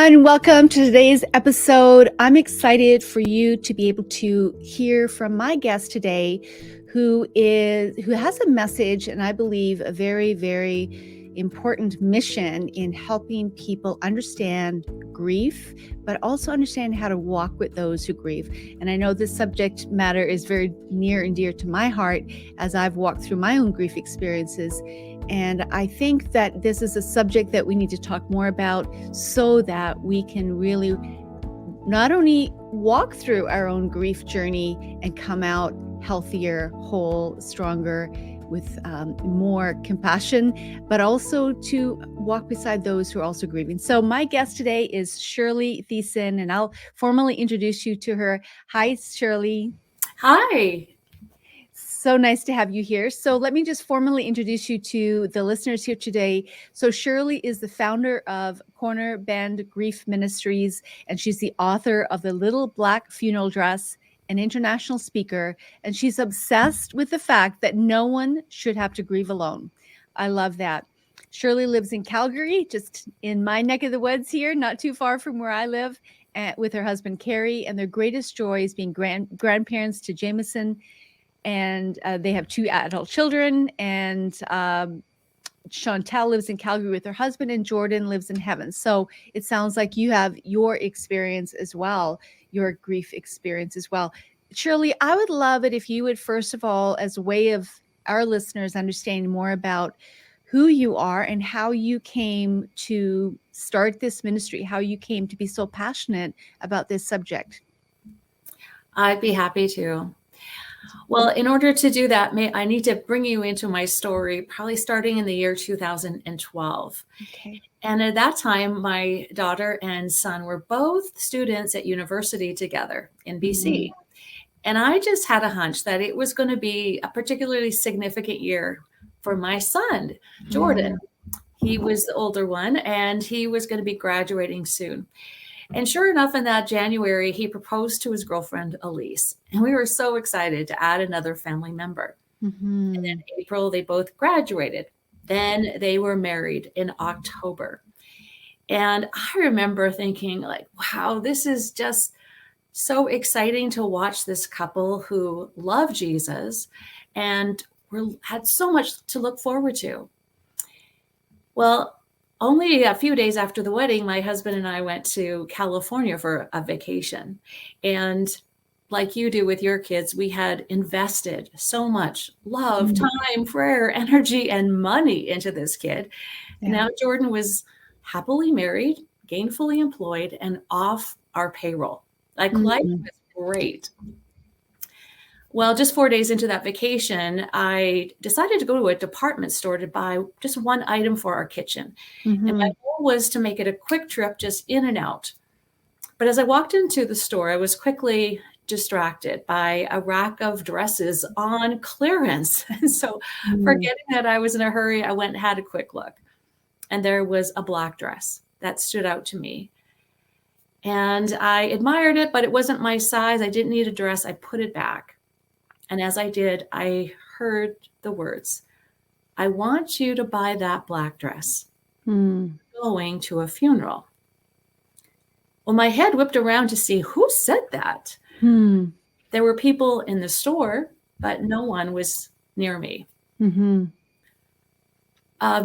everyone. Welcome to today's episode. I'm excited for you to be able to hear from my guest today, who has a message, and I believe a very, very important mission in helping people understand grief, but also understand how to walk with those who grieve. And I know this subject matter is very near and dear to my heart as I've walked through my own grief experiences. And I think that this is a subject that we need to talk more about so that we can really not only walk through our own grief journey and come out healthier, whole, stronger, with more compassion, but also to walk beside those who are also grieving. So my guest today is Shirley Thiessen, and I'll formally introduce you to her. Hi, Shirley. Hi. So nice to have you here. So let me just formally introduce you to the listeners here today. So Shirley is the founder of Corner Bend Grief Ministries, and she's the author of The Little Black Funeral Dress, an international speaker, and she's obsessed with the fact that no one should have to grieve alone. I love that. Shirley lives in Calgary, just in my neck of the woods here, not too far from where I live, with her husband, Carrie, and their greatest joy is being grandparents to Jameson. And they have 2 adult children, and Chantel lives in Calgary with her husband, and Jordan lives in heaven. So it sounds like you have your experience as well, your grief experience as well. Shirley, I would love it if you would, first of all, as a way of our listeners understanding more about who you are and how you came to start this ministry, how you came to be so passionate about this subject. I'd be happy to. Well, in order to do that, I need to bring you into my story, probably starting in the year 2012. Okay. And at that time, my daughter and son were both students at university together in BC. And I just had a hunch that it was going to be a particularly significant year for my son, Jordan. He was the older one, and he was going to be graduating soon. And sure enough, in that January, he proposed to his girlfriend, Elise. And we were so excited to add another family member. And then in April, they both graduated. Then they were married in October. And I remember thinking, like, wow, this is just so exciting to watch this couple who love Jesus and had so much to look forward to. Well, only a few days after the wedding, my husband and I went to California for a vacation. And like you do with your kids, we had invested so much love, time, prayer, energy, and money into this kid. Yeah. And now Jordan was happily married, gainfully employed, and off our payroll. Like life was great. Well, just 4 days into that vacation, I decided to go to a department store to buy just one item for our kitchen. And my goal was to make it a quick trip, just in and out. But as I walked into the store, I was quickly distracted by a rack of dresses on clearance. And so forgetting that I was in a hurry, I went and had a quick look. And there was a black dress that stood out to me. And I admired it, but it wasn't my size. I didn't need a dress. I put it back. And as I did, I heard the words, "I want you to buy that black dress. Going to a funeral." Well, my head whipped around to see who said that. There were people in the store, but no one was near me.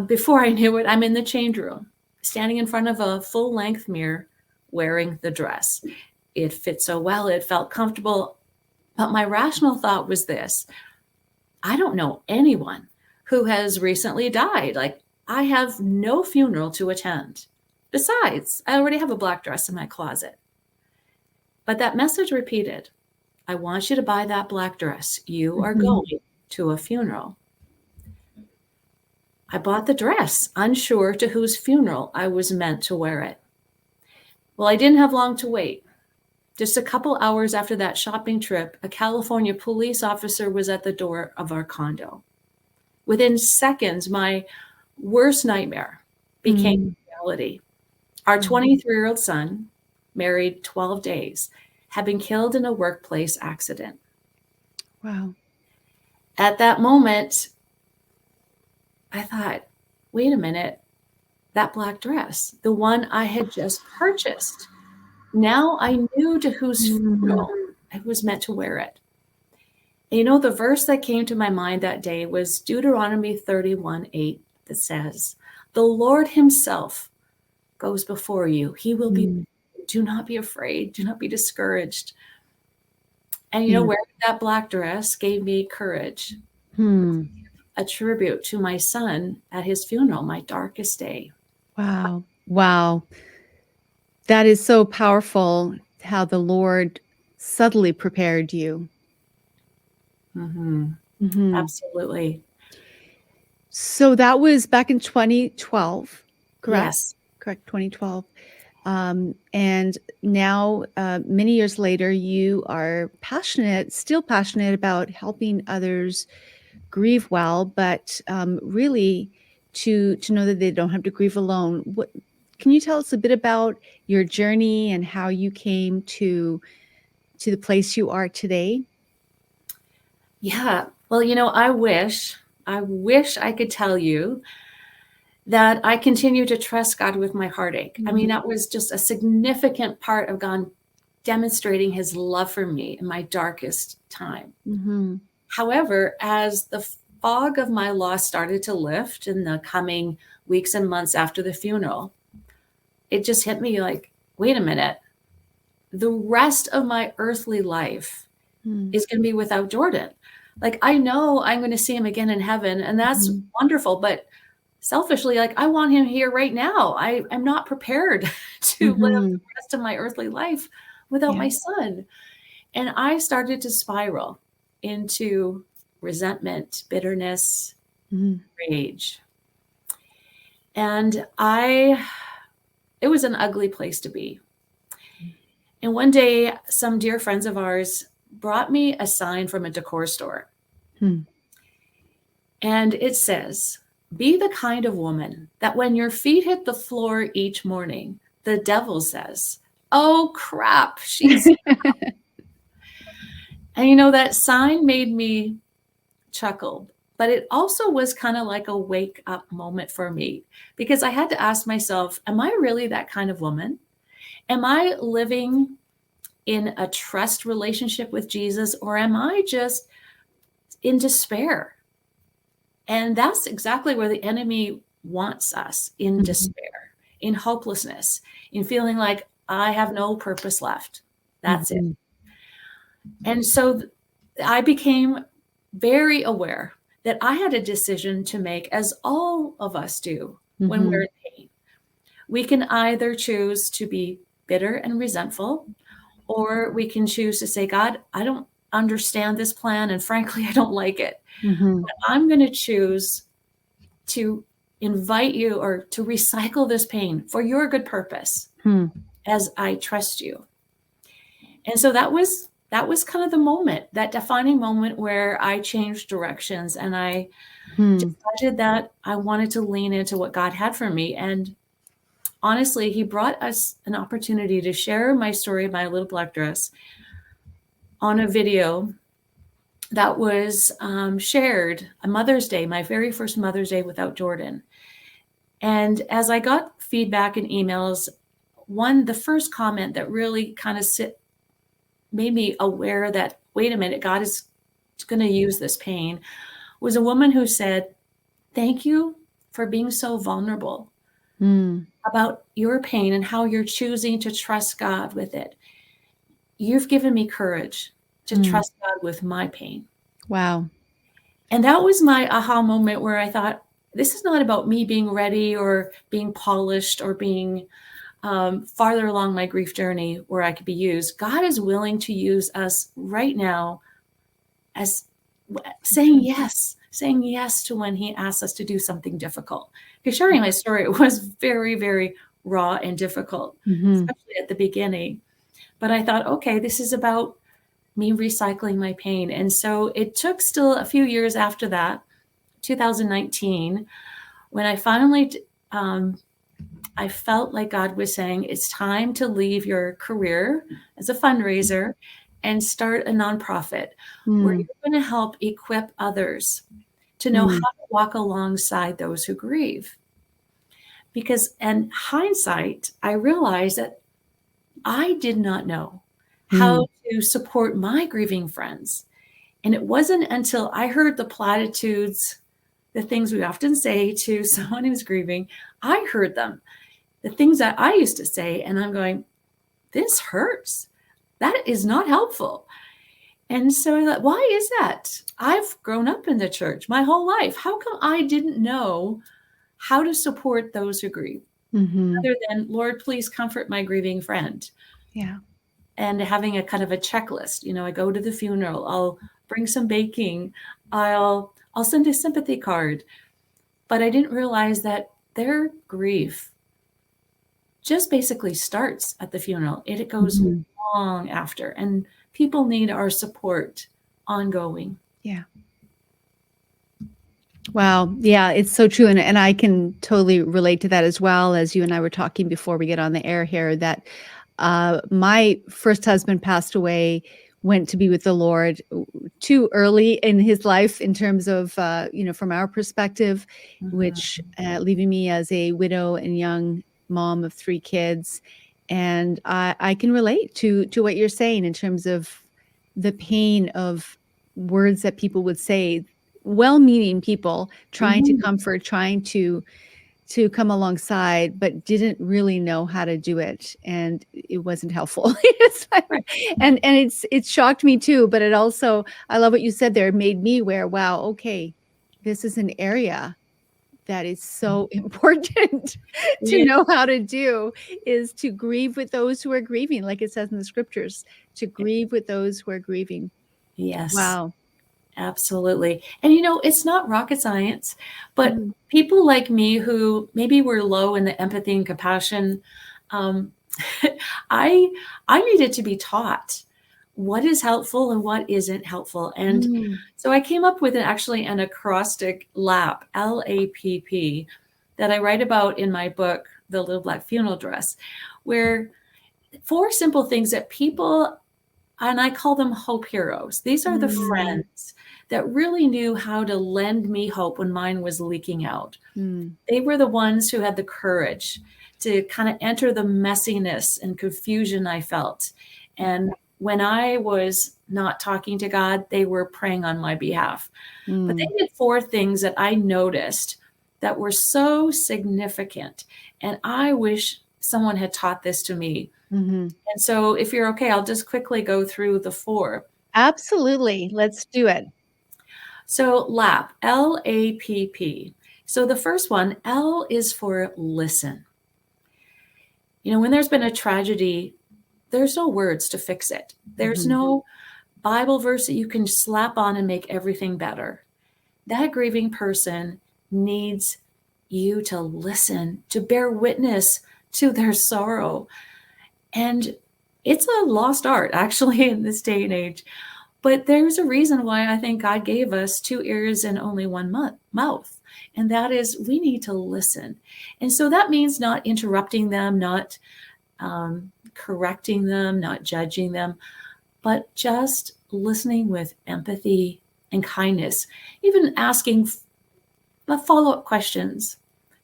Before I knew it, I'm in the change room, standing in front of a full-length mirror, wearing the dress. It fit so well, it felt comfortable. But my rational thought was this: I don't know anyone who has recently died. Like, I have no funeral to attend. Besides, I already have a black dress in my closet. But that message repeated, "I want you to buy that black dress. You are going to a funeral." I bought the dress, unsure to whose funeral I was meant to wear it. Well, I didn't have long to wait. Just a couple hours after that shopping trip, a California police officer was at the door of our condo. Within seconds, my worst nightmare became reality. Our 23-year-old son, married 12 days, had been killed in a workplace accident. Wow. At that moment, I thought, wait a minute, that black dress, the one I had just purchased. Now I knew to whose funeral I was meant to wear it. And you know, the verse that came to my mind that day was Deuteronomy 31:8 that says, "The Lord himself goes before you. He will be, do not be afraid. Do not be discouraged." And, you know, wearing that black dress gave me courage, a tribute to my son at his funeral, my darkest day. Wow. Wow. That is so powerful how the Lord subtly prepared you. Absolutely. So that was back in 2012, correct? Yes. Correct, 2012. And now, many years later, you are still passionate about helping others grieve well, but really to know that they don't have to grieve alone. Can you tell us a bit about your journey and how you came to the place you are today? Yeah. Well, you know, I wish I could tell you that I continue to trust God with my heartache. I mean, that was just a significant part of God demonstrating his love for me in my darkest time. However, as the fog of my loss started to lift in the coming weeks and months after the funeral, it just hit me like, wait a minute. The rest of my earthly life is going to be without Jordan. Like, I know I'm going to see him again in heaven, and that's wonderful. But selfishly, like, I want him here right now. I'm not prepared to live the rest of my earthly life without my son. And I started to spiral into resentment, bitterness, rage. And it was an ugly place to be. And one day, some dear friends of ours brought me a sign from a decor store. And it says, "Be the kind of woman that when your feet hit the floor each morning, the devil says, 'Oh crap, she's..'" And you know, that sign made me chuckle, but it also was kind of like a wake up moment for me, because I had to ask myself, am I really that kind of woman? Am I living in a trust relationship with Jesus, or am I just in despair? And that's exactly where the enemy wants us, in despair, in hopelessness, in feeling like I have no purpose left. That's it. And so I became very aware that I had a decision to make, as all of us do when we're in pain. We can either choose to be bitter and resentful, or we can choose to say, "God, I don't understand this plan, and frankly, I don't like it. But I'm going to choose to invite you, or to recycle this pain for your good purpose, as I trust you." And so that was kind of the moment, that defining moment where I changed directions, and I decided that I wanted to lean into what God had for me. And honestly, he brought us an opportunity to share my story, my little black dress, on a video that was shared on Mother's Day, my very first Mother's Day without Jordan. And as I got feedback and emails, the first comment that really kind of made me aware that, wait a minute, God is going to use this pain, was a woman who said, "Thank you for being so vulnerable about your pain and how you're choosing to trust God with it. You've given me courage to trust God with my pain." Wow. And that was my aha moment, where I thought, this is not about me being ready or being polished or being farther along my grief journey where I could be used. God is willing to use us right now, as saying yes to when he asks us to do something difficult. Because sharing my story, it was very, very raw and difficult, especially at the beginning. But I thought, okay, this is about me recycling my pain. And so it took still a few years after that, 2019, when I finally, I felt like God was saying, it's time to leave your career as a fundraiser and start a nonprofit where you're going to help equip others to know how to walk alongside those who grieve. because in hindsight, I realized that I did not know how to support my grieving friends. And it wasn't until I heard the platitudes, the things we often say to someone who's grieving, I heard them, the things that I used to say, and I'm going, this hurts. That is not helpful. And so I thought, why is that? I've grown up in the church my whole life. How come I didn't know how to support those who grieve? Other than, Lord, please comfort my grieving friend. Yeah. And having a kind of a checklist. I go to the funeral, I'll bring some baking, I'll send a sympathy card. But I didn't realize that their grief just basically starts at the funeral. It goes long after, and people need our support ongoing. Yeah. Wow. Yeah, it's so true. And I can totally relate to that, as well. As you and I were talking before we get on the air here, that my first husband passed away, went to be with the Lord too early in his life, in terms of, from our perspective, which leaving me as a widow and young mom of 3 kids. And I can relate to what you're saying in terms of the pain of words that people would say, well-meaning people trying to comfort, trying to come alongside, but didn't really know how to do it, and it wasn't helpful. And it's shocked me too, but it also, I love what you said there, it made me aware, wow, okay, this is an area that is so important to know how to do, is to grieve with those who are grieving, like it says in the scriptures, to grieve with those who are grieving. Yes. Wow. Absolutely. And it's not rocket science, but people like me who maybe were low in the empathy and compassion, I needed to be taught what is helpful and what isn't helpful. And so I came up with an acrostic LAP, LAPP, that I write about in my book, The Little Black Funeral Dress, where 4 simple things that people, and I call them hope heroes. These are the friends that really knew how to lend me hope when mine was leaking out. They were the ones who had the courage to kind of enter the messiness and confusion I felt. And when I was not talking to God, they were praying on my behalf. But they did 4 things that I noticed that were so significant. And I wish someone had taught this to me. And so if you're okay, I'll just quickly go through the 4. Absolutely. Let's do it. So LAP, LAPP. So the first one, L is for listen. When there's been a tragedy, there's no words to fix it. There's no Bible verse that you can slap on and make everything better. That grieving person needs you to listen, to bear witness to their sorrow. And it's a lost art, actually, in this day and age. But there's a reason why I think God gave us 2 ears and only 1 mouth. And that is, we need to listen. And so that means not interrupting them, not correcting them, not judging them, but just listening with empathy and kindness, even asking follow-up questions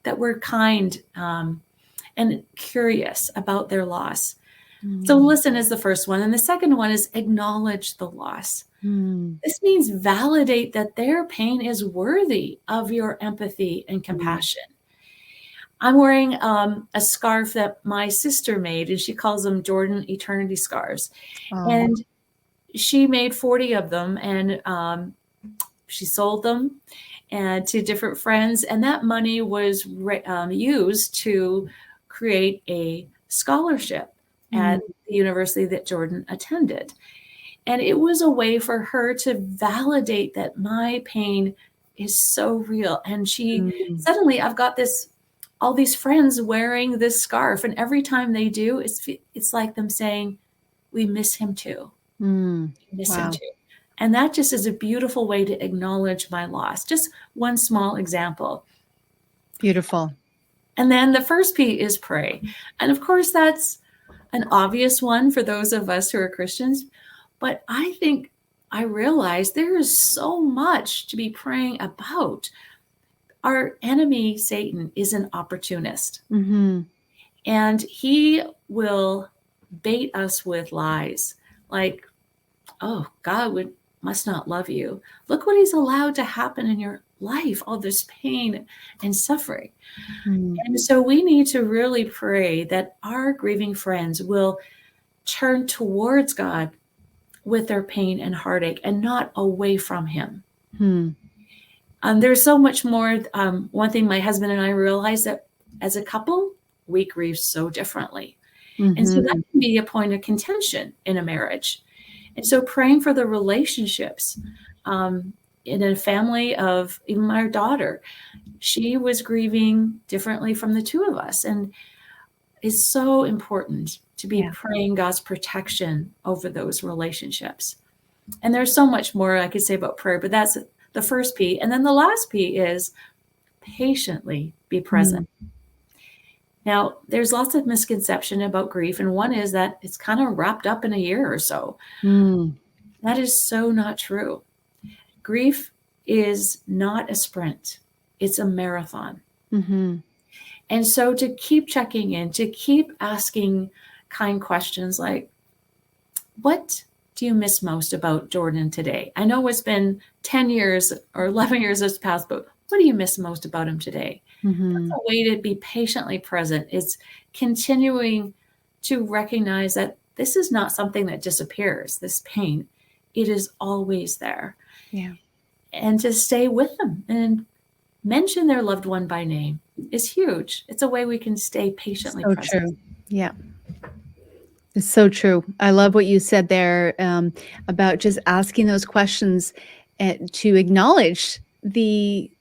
that were kind and curious about their loss. So listen is the first one. And the second one is acknowledge the loss. This means validate that their pain is worthy of your empathy and compassion. I'm wearing a scarf that my sister made, and she calls them Jordan Eternity Scars. And she made 40 of them, and she sold them to different friends. And that money was used to create a scholarship at the university that Jordan attended. And it was a way for her to validate that my pain is so real. And she suddenly, I've got all these friends wearing this scarf, and every time they do, it's like them saying, we miss him too. Miss him too. And that just is a beautiful way to acknowledge my loss. Just one small example. Beautiful. And then the first P is pray. And of course, that's an obvious one for those of us who are Christians. But I think I realized there is so much to be praying about. our enemy, Satan, is an opportunist, Mm-hmm. and he will bait us with lies like, oh, must not love you. Look what he's allowed to happen in your life, all this pain and suffering. Mm-hmm. And so we need to really pray that our grieving friends will turn towards God with their pain and heartache and not away from him. There's so much more. One thing my husband and I realized that as a couple, we grieve so differently. And so that can be a point of contention in a marriage. And so praying for the relationships in a family of even my daughter, she was grieving differently from the two of us. And it's so important to be praying God's protection over those relationships. And there's so much more I could say about prayer, but that's the first P. And then the last P is patiently be present. Now, there's lots of misconception about grief, and one is that it's kind of wrapped up in a year or so. That is so not true. Grief is not a sprint. It's a marathon. And so to keep checking in, to keep asking kind questions like, what do you miss most about Jordan today? I know it's been 10 years or 11 years has passed, but what do you miss most about him today? That's a way to be patiently present. It's continuing to recognize that this is not something that disappears, this pain. It is always there. Yeah. And to stay with them and mention their loved one by name is huge. It's a way we can stay patiently So present. true. Yeah. It's so true. I love what you said there about just asking those questions and to acknowledge the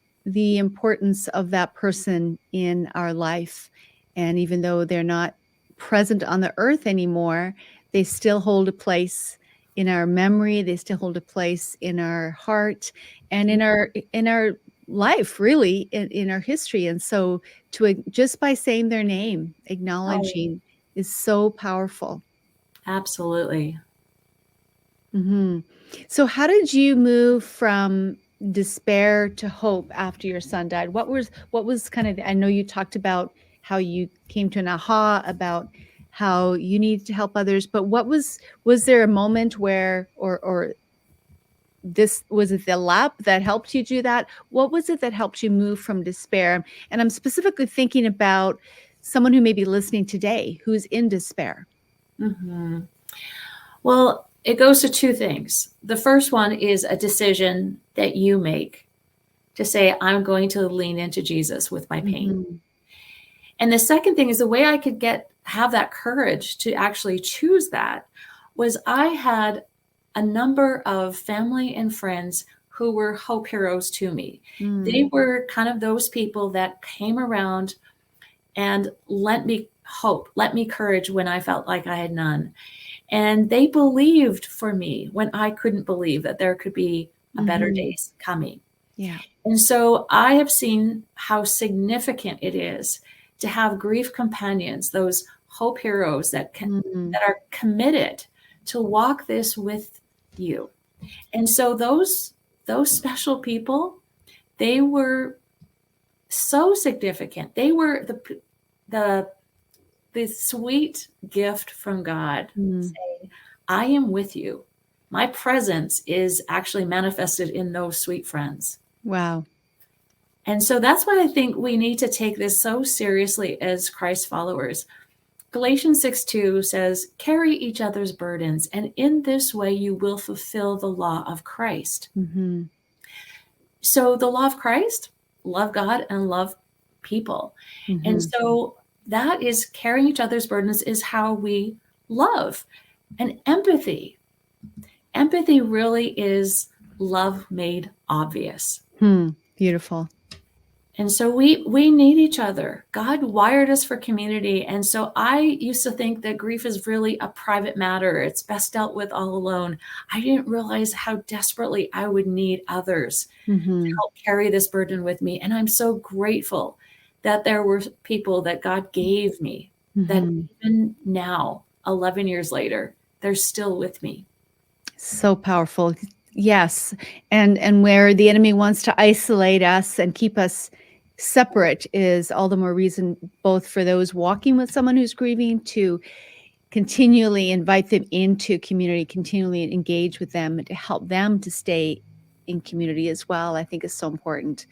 importance of that person in our life. And even though they're not present on the earth anymore, they still hold a place in our memory. They still hold a place in our heart and in our life, really, in our history. And so just by saying their name, acknowledging is so powerful. Absolutely. So how did you move from despair to hope after your son died? What was kind of, I know you talked about how you came to an aha about how you needed to help others, but was there a moment where, or was it the lap that helped you do that? What was it that helped you move from despair? And I'm specifically thinking about someone who may be listening today who's in despair. Well, it goes to two things. The first one is a decision that you make to say, I'm going to lean into Jesus with my pain. And the second thing is the way I could have that courage to actually choose that was I had a number of family and friends who were hope heroes to me. They were kind of those people that came around and lent me hope, lent me courage when I felt like I had none. And they believed for me when I couldn't believe that there could be a better days coming. Yeah. And so I have seen how significant it is to have grief companions, those hope heroes that are committed to walk this with you. And so those special people, they were so significant. They were the sweet gift from God saying, I am with you. My presence is actually manifested in those sweet friends. Wow. And so that's why I think we need to take this so seriously as Christ followers. Galatians 6:2 says, carry each other's burdens, and in this way you will fulfill the law of Christ. So the law of Christ, love God and love people. And so that is carrying each other's burdens is how we love. And empathy really is love made obvious. Beautiful. And so we need each other. God wired us for community. And so I used to think that grief is really a private matter. It's best dealt with all alone. I didn't realize how desperately I would need others to help carry this burden with me. And I'm so grateful that there were people that God gave me that even now, 11 years later, they're still with me. So powerful. Yes. And where the enemy wants to isolate us and keep us separate is all the more reason, both for those walking with someone who's grieving, to continually invite them into community, continually engage with them, and to help them to stay in community as well, I think is so important.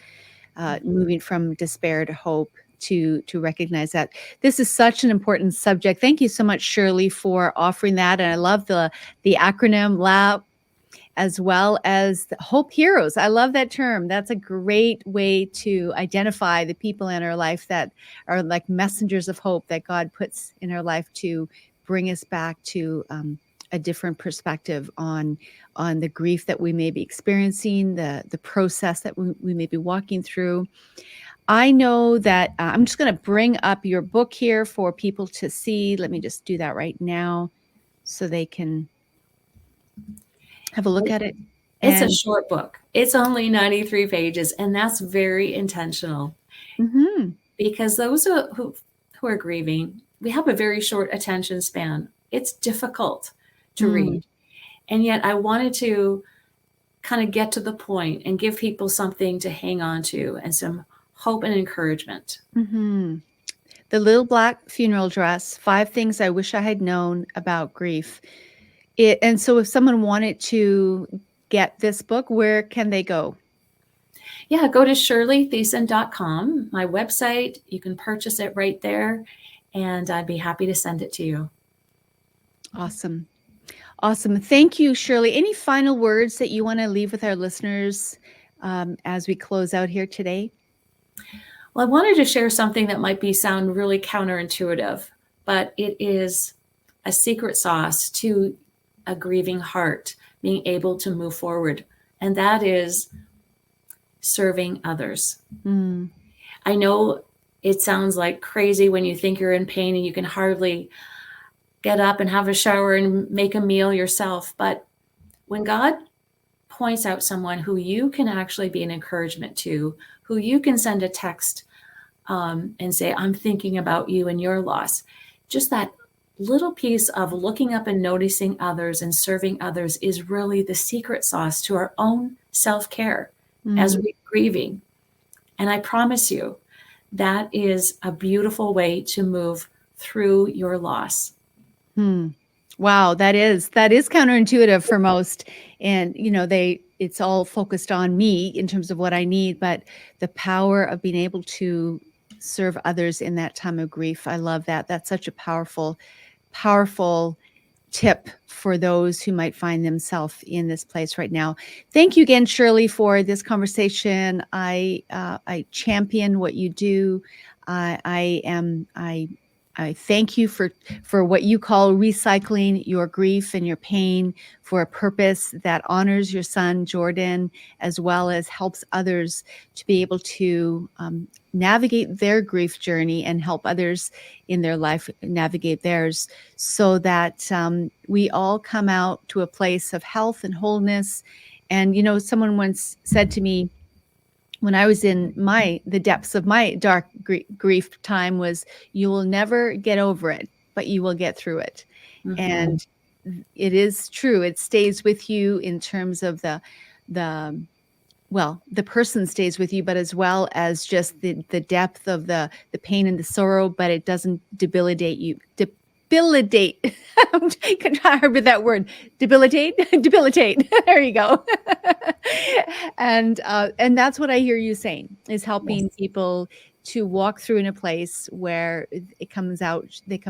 Moving from despair to hope, to recognize that this is such an important subject. Thank you so much, Shirley, for offering that. And I love the acronym LAP, as well as the Hope Heroes. I love that term. That's a great way to identify the people in our life that are like messengers of hope that God puts in our life to bring us back to a different perspective on the grief that we may be experiencing, the process that we may be walking through. I know that I'm just going to bring up your book here for people to see. Let me just do that right now so they can have a look at it. It's a short book. It's only 93 pages, and that's very intentional. Because those who are grieving, we have a very short attention span. It's difficult to read. And yet I wanted to kind of get to the point and give people something to hang on to and some hope and encouragement. The Little Black Funeral Dress, 5 Things I Wish I Had Known About Grief. And so if someone wanted to get this book, where can they go? Yeah, go to shirleythiessen.com, my website. You can purchase it right there, and I'd be happy to send it to you. Awesome. Awesome. Thank you, Shirley. Any final words that you want to leave with our listeners as we close out here today? Well, I wanted to share something that might sound really counterintuitive, but it is a secret sauce to a grieving heart being able to move forward, and that is serving others. I know it sounds like crazy when you think you're in pain and you can hardly get up and have a shower and make a meal yourself. But when God points out someone who you can actually be an encouragement to, who you can send a text and say, I'm thinking about you and your loss, just that little piece of looking up and noticing others and serving others is really the secret sauce to our own self-care as we're grieving. And I promise you, that is a beautiful way to move through your loss. Wow, that is counterintuitive for most. And, it's all focused on me in terms of what I need, but the power of being able to serve others in that time of grief. I love that. That's such a powerful tip for those who might find themselves in this place right now. Thank you again, Shirley, for this conversation. I champion what you do. I thank you for what you call recycling your grief and your pain for a purpose that honors your son, Jordan, as well as helps others to be able to navigate their grief journey and help others in their life navigate theirs, so that we all come out to a place of health and wholeness. And, someone once said to me, when I was in the depths of my dark grief time, was, you will never get over it, but you will get through it. And it is true. It stays with you in terms of the person stays with you, but as well as just the depth of the pain and the sorrow, but it doesn't debilitate you. Debilitate. I'm trying with that word. Debilitate. There you go. And that's what I hear you saying, is helping people to walk through in a place where they come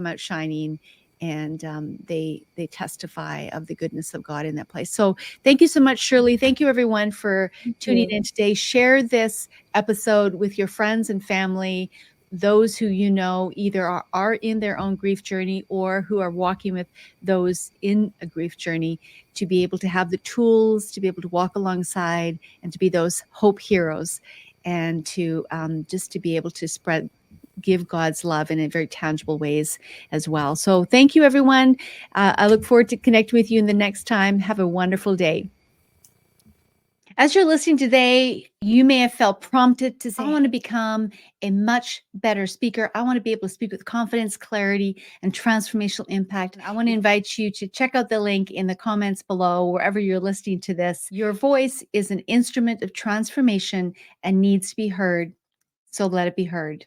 out shining, and they testify of the goodness of God in that place. So thank you so much, Shirley. Thank you, everyone, for tuning in today. Share this episode with your friends and family, those who either are in their own grief journey or who are walking with those in a grief journey, to be able to have the tools to be able to walk alongside and to be those hope heroes, and to just to be able to give God's love in a very tangible ways as well. So thank you, everyone. I look forward to connecting with you in the next time. Have a wonderful day. As you're listening today, you may have felt prompted to say, I want to become a much better speaker. I want to be able to speak with confidence, clarity, and transformational impact. I want to invite you to check out the link in the comments below, wherever you're listening to this. Your voice is an instrument of transformation and needs to be heard. So let it be heard.